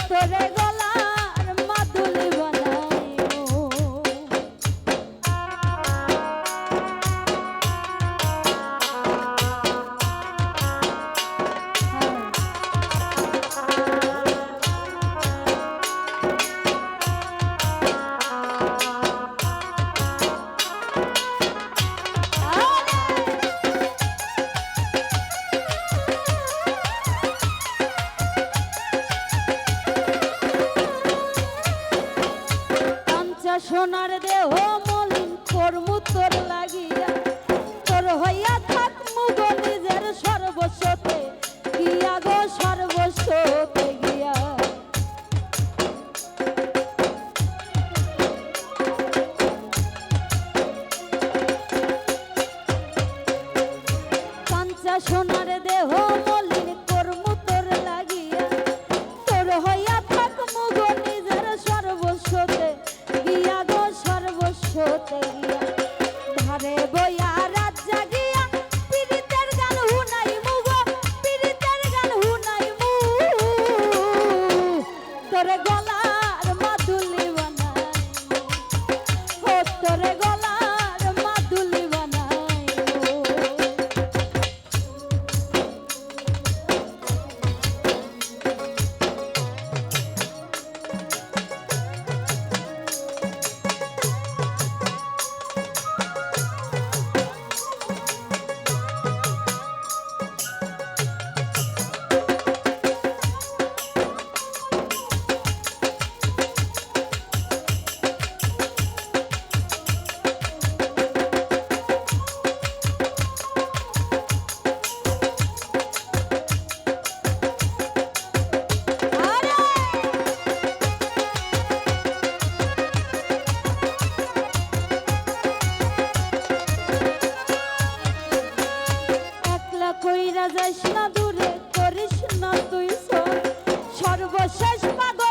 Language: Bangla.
তোরে গলার মাদুলি বানাইও সোনার দেহ মলিন করমু তোর লাগিয়া তোর হইয়া থাকমু গো নিজের সর্বস্বতে গিয়া গো সর্বস্বতে গিয়া কাঞ্চা সোনার দেহ মলিন করমু তোর লাগিয়া তোর হইয়া থাকমু গো নিজের সর্বস্বতে গিয়া গো সর্বস্বতে গিয়া ধারে বইয়া রাত জাগিয়া পীড়িতের গান হুনাইমু গো পীড়িতের গান হুনাইমু তোরে গলার মাদুলি বানাইমু ও তোরে গলার মাদুলি বানাইমু কইরা যাইস না দূরে করিস না তুই সর্বশেষ পাগল